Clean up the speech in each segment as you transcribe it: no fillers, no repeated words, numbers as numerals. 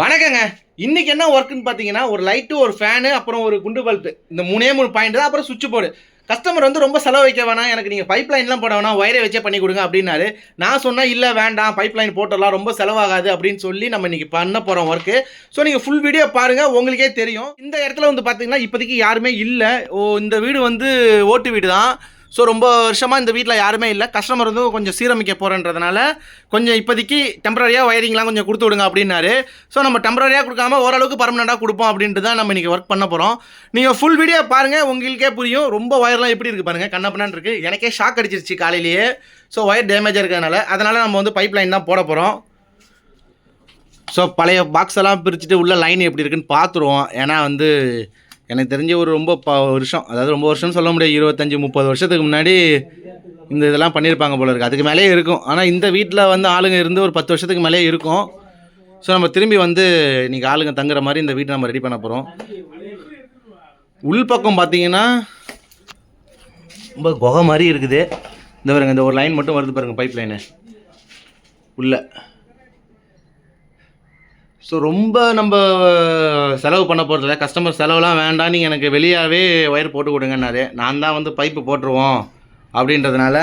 வணக்கங்க. இன்னைக்கு என்ன ஒர்க்குன்னு பார்த்தீங்கன்னா, ஒரு லைட்டு, ஒரு ஃபேனு, அப்புறம் ஒரு குண்டு பல்பு. இந்த 3 பாயிண்ட் தான். அப்புறம் சுவிட்ச் போர்டு. கஸ்டமர் வந்து ரொம்ப செலவு வைக்க வேணாம். எனக்கு நீங்க பைப் லைன்லாம் போட வேணாம். ஒயரை வச்சே பண்ணி கொடுங்க அப்டின்னாரு. நான் சொன்னேன், இல்ல வேண்டாம். பைப் லைன் போட்டுறலாம். ரொம்ப செலவாகாது அப்டின்னு சொல்லி நம்ம இன்னைக்கு பண்ண போறோம் ஒர்க்கு. ஸோ நீங்க ஃபுல் வீடியோ பாருங்க. உங்களுக்கே தெரியும். இந்த இடத்துல வந்து பார்த்தீங்கன்னா, இப்போதைக்கு யாருமே இல்ல. இந்த வீடு வந்து ஓட்டு வீடு தான். ஸோ ரொம்ப வருஷமாக இந்த வீட்டில் யாருமே இல்லை. கஸ்டமர் வந்து கொஞ்சம் சீரமைக்க போகிறன்றதுனால கொஞ்சம் இப்போதைக்கு டெம்பரரியாக ஒயரிங்லாம் கொஞ்சம் கொடுத்து விடுங்க அப்படின்னாரு. ஸோ நம்ம டெம்பரரியாக கொடுக்காம ஓரளவுக்கு பர்மனெண்ட்டாக கொடுப்போம் அப்படின்ட்டு தான் நம்ம இன்றைக்கி ஒர்க் பண்ண போகிறோம். நீங்கள் ஃபுல் வீடியோ பாருங்கள், உங்களுக்கே புரியும். ரொம்ப ஒயர்லாம் எப்படி இருக்குது பாருங்கள், கண்ணப்பண்ணான்னு இருக்குது. எனக்கே ஷாக் அடிச்சிருச்சு காலையிலேயே. ஸோ ஒயர் டேமேஜாக இருக்கிறதுனால அதனால் நம்ம வந்து பைப் லைன் தான் போட போகிறோம். ஸோ பழைய பாக்ஸ் எல்லாம் பிரிச்சுட்டு உள்ள லைன் எப்படி இருக்குன்னு பார்த்துருவோம். ஏன்னா வந்து எனக்கு தெரிஞ்ச ஒரு ரொம்ப வருஷம், அதாவது ரொம்ப வருஷம்னு சொல்ல முடியாது, 25-30 வருஷத்துக்கு முன்னாடி இந்த இதெல்லாம் பண்ணியிருப்பாங்க போல இருக்குது. அதுக்கு மேலே இருக்கும். ஆனால் இந்த வீட்டில் வந்து ஆளுங்க இருந்து ஒரு 10 வருஷத்துக்கு மேலே இருக்கும். ஸோ நம்ம திரும்பி வந்து இன்றைக்கி ஆளுங்க தங்குற மாதிரி இந்த வீட்டை நம்ம ரெடி பண்ண போகிறோம். உள்பக்கம் பார்த்தீங்கன்னா ரொம்ப குகை மாதிரி இருக்குது. இந்த பாருங்க, இந்த ஒரு லைன் மட்டும் வருது பாருங்கள், பைப் லைனு உள்ள. ஸோ ரொம்ப நம்ம செலவு பண்ண போகிறதில்ல. கஸ்டமர் செலவுலாம் வேண்டாம், நீங்கள் எனக்கு வெளியாகவே ஒயர் போட்டு கொடுங்கன்னாரு. நான் தான் வந்து பைப்பு போட்டுருவோம் அப்படின்றதுனால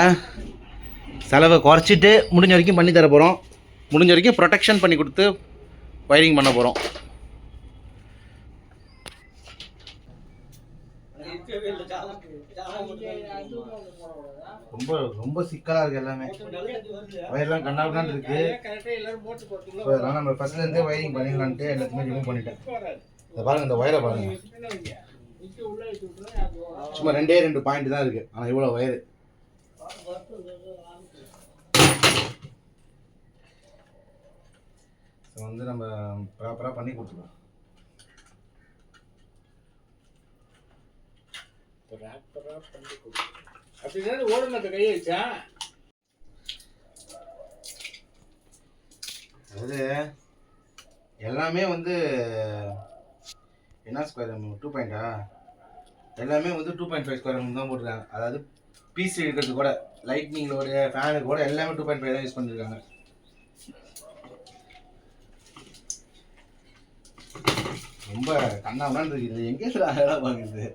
செலவை குறைச்சிட்டு முடிஞ்ச வரைக்கும் பண்ணி தர போகிறோம். முடிஞ்ச வரைக்கும் ப்ரொடெக்ஷன் பண்ணி கொடுத்து ஒயரிங் பண்ண போகிறோம். ரொம்ப ரொம்ப சிக்கலாக இருக்குது எல்லாமே. ஒயர்லாம் கண்ணால் இருக்குது. ஸோ அதனால் நம்ம ஃபஸ்ட்லேருந்தே ஒயரிங் பண்ணிடலான்ட்டு எல்லாத்தையுமே ரிமூவ் பண்ணிட்டேன். இதை பாருங்கள், இந்த ஒயரை பாருங்கள். சும்மா 2 பாயிண்ட் தான் இருக்குது. ஆனால் இவ்வளோ ஒயரு. ஸோ வந்து நம்ம ப்ராப்பராக பண்ணி கொடுத்துருவோம். அதாவது எல்லாமே வந்து என்ன ஸ்கொயர் எம் 2 பாயிண்டா, எல்லாமே வந்து 2.5 ஸ்கொயர் எம் தான் போட்டிருக்காங்க. அதாவது பிசி இருக்கிறது கூட, லைட்னிங்களோட ஃபேனு கூட எல்லாமே 2.5 தான் யூஸ் பண்ணியிருக்காங்க. ரொம்ப கண்ணாமலாம் இருக்குது. எங்கே சார் அதெல்லாம் பார்க்குறது?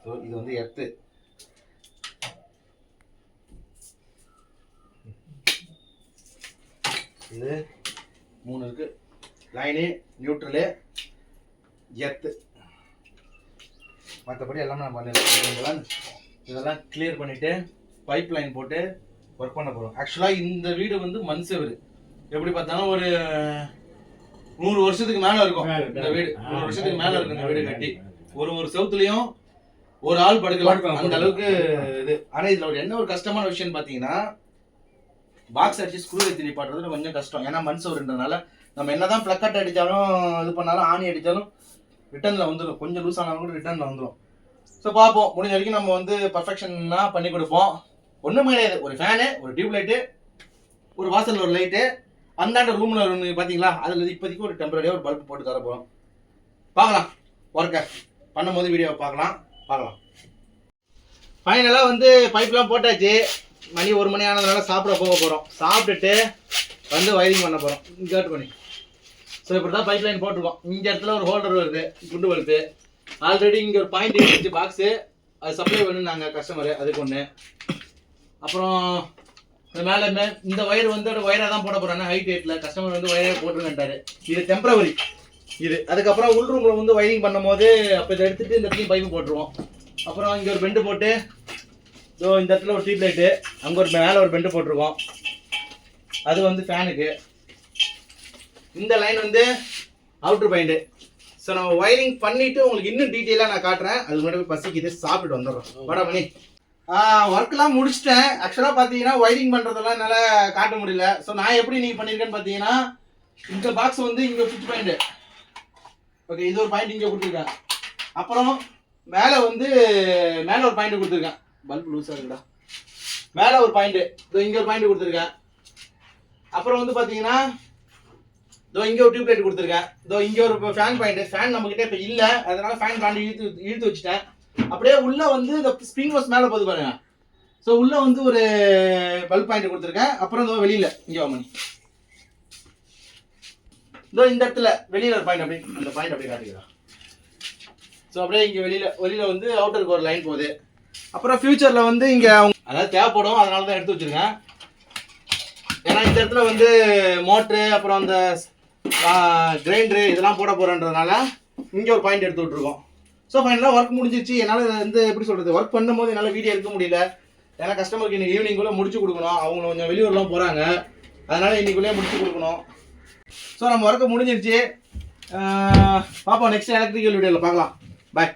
ஸோ இது வந்து எர்த்து. இது 3 இருக்குது. Line, neutral, earth. மற்றபடி எல்லாமே நம்ம இதெல்லாம் கிளியர் பண்ணிவிட்டு பைப் லைன் போட்டு ஒர்க் பண்ண போகிறோம். ஆக்சுவலாக இந்த வீடு வந்து மண் செவரு. எப்படி பார்த்தாலும் ஒரு 100 வருஷத்துக்கு மேலே இருக்கும் இந்த வீடு. 100 வருஷத்துக்கு மேலே இருக்கும் இந்த வீடு கட்டி. ஒரு செவுத்துலேயும் ஒரு ஆள் படுக்கலாம், அந்த அளவுக்கு இது. ஆனால் இதில் ஒரு கஷ்டமான விஷயம்னு பார்த்தீங்கன்னா, பாக்ஸ் அடிச்சு ஸ்க்ரூ ஏற்றி நிப்பாட்டுறது கொஞ்சம் கஷ்டம். ஏன்னா மண் சவருன்றதுனால நம்ம என்ன தான் ப்ளக்கட் அடித்தாலும் இது பண்ணாலும் ஆணி அடித்தாலும் ரிட்டர்னில் வந்துடும். கொஞ்சம் லூஸ் ஆனாலும் கூட ரிட்டர்னில் வந்துடும். ஸோ பார்ப்போம், முடிஞ்ச வரைக்கும் நம்ம வந்து பர்ஃபெக்ஷனாக பண்ணி கொடுப்போம். ஒன்றும் கிடையாது. ஒரு ஃபேனு, ஒரு டியூப் லைட்டு, ஒரு வாசலில் ஒரு லைட்டு, அந்தாண்ட ரூமில் ஒன்று பார்த்தீங்களா, அதில் இப்போதைக்கு ஒரு டெம்பரரியாக ஒரு பல்ப் போட்டு தர போகிறோம். பார்க்கலாம், ஒர்க்கை பண்ணும்போது வீடியோவை பார்க்கலாம். ஃபைனலாக வந்து பைப்லாம் போட்டாச்சு. மணி 1 மணி ஆனதுனால சாப்பிட போக போகிறோம். சாப்பிட்டுட்டு வந்து ஒயரிங் பண்ண போகிறோம். கேட் பண்ணி. ஸோ இப்படி தான் பைப் லைன் போட்டிருக்கோம். இந்த இடத்துல ஒரு ஹோல்டர் வருது, குண்டு வருது. ஆல்ரெடி இங்கே ஒரு பாயிண்ட் இருந்துச்சு பாக்ஸு, அது சப்ளை வேணும் நாங்கள் கஸ்டமரு, அதுக்கு ஒன்று. அப்புறம் இந்த மேலே இந்த ஒயர் வந்து ஒயராக தான் போட போகிறேன்னா ஹைட் 8ல் கஸ்டமர் வந்து ஒயரே போட்டுருங்கன்ட்டாரு. இது டெம்பரவரி இது. அதுக்கப்புறம் உள் ரூமில் வந்து ஒயரிங் பண்ணும் போது அப்போ இதை எடுத்துகிட்டு இந்த இடத்துலையும் பைப்பு போட்டுருவோம். அப்புறம் இங்கே ஒரு பெண்டு போட்டு, ஸோ இந்த இடத்துல ஒரு டியூப் லைட்டு, அங்கே ஒரு மேலே ஒரு பெண்டு போட்டிருக்கோம். அது வந்து ஃபேனுக்கு. இந்த லைன் வந்து அவுட்ரு பாயிண்ட்டு. ஸோ நம்ம ஒயரிங் பண்ணிவிட்டு உங்களுக்கு இன்னும் டீட்டெயிலாக நான் காட்டுறேன். அது முன்னாடி பசிக்குது, சாப்பிட்டு வந்துடுறோம். வட பண்ணி ஒர்க்கெலாம் முடிச்சிட்டேன். ஆக்சுவலாக பார்த்தீங்கன்னா ஒயரிங் பண்ணுறதெல்லாம் என்னால் காட்ட முடியல. ஸோ நான் எப்படி நீங்கள் பண்ணியிருக்கேன்னு பார்த்தீங்கன்னா, இந்த பாக்ஸ் வந்து இங்கே சுவிட்ச் பாயிண்ட்டு. ஓகே, இது ஒரு பாயிண்ட் இங்கே கொடுத்துருக்கேன். அப்புறம் மேலே வந்து மேலே ஒரு பாயிண்ட் கொடுத்துருக்கேன். பல்ப் லூஸாக இருக்குடா. மேலே ஒரு பாயிண்ட்டு, இங்கே ஒரு பாயிண்ட் கொடுத்துருக்கேன். அப்புறம் வந்து பார்த்தீங்கன்னா இதோ இங்கே ஒரு டியூப் லைட் கொடுத்துருக்கேன். இதோ இங்கே ஒரு ஃபேன் பாயிண்ட். ஃபேன் நம்மகிட்ட இப்போ இல்லை, அதனால ஃபேன் பாயிண்ட் இழுத்து வச்சுட்டேன். அப்படியே உள்ள வந்து இந்த ஸ்ப்ரிங் ஹவுஸ் மேலே போகுது பாருங்க. ஸோ உள்ள வந்து ஒரு பல்ப் பாயிண்ட் கொடுத்துருக்கேன். அப்புறம் இதோ வெளியில இங்கே வாமணி இதோ இந்த இடத்துல வெளியில ஒரு பாயிண்ட், அப்படி அந்த பாயிண்ட் அப்படியே காட்டிக்கிறேன். ஸோ அப்படியே இங்கே வெளியில வந்து அவுட்டருக்கு ஒரு லைன் போகுது. அப்புறம் ஃபியூச்சரில் வந்து இங்கே அதாவது தேவைப்படும், அதனால தான் எடுத்து வச்சிருக்கேன். ஏன்னா இந்த இடத்துல வந்து மோட்ரு அப்புறம் அந்த கிரைண்டரு இதெல்லாம் போட போகிறேன்றதுனால இங்கே ஒரு பாயிண்ட் எடுத்து விட்ருக்கோம். ஸோ ஃபைனலாக ஒர்க் முடிஞ்சிச்சு. என்னால் வந்து எப்படி சொல்கிறது, ஒர்க் பண்ணும்போது என்னால் வீடியோ எடுக்க முடியல. ஏன்னா கஸ்டமருக்கு இன்னைக்கு ஈவினிங்குள்ளே முடிச்சு கொடுக்கணும். அவங்க கொஞ்சம் வெளியூர்லாம் போகிறாங்க, அதனால் இன்னைக்குள்ளேயே முடிச்சு கொடுக்கணும். ஸோ நம்ம ஒர்க்கு முடிஞ்சிருச்சு. பார்ப்போம் நெக்ஸ்ட் எலக்ட்ரிக்கல் வீடியோவில் பார்க்கலாம். பாய்.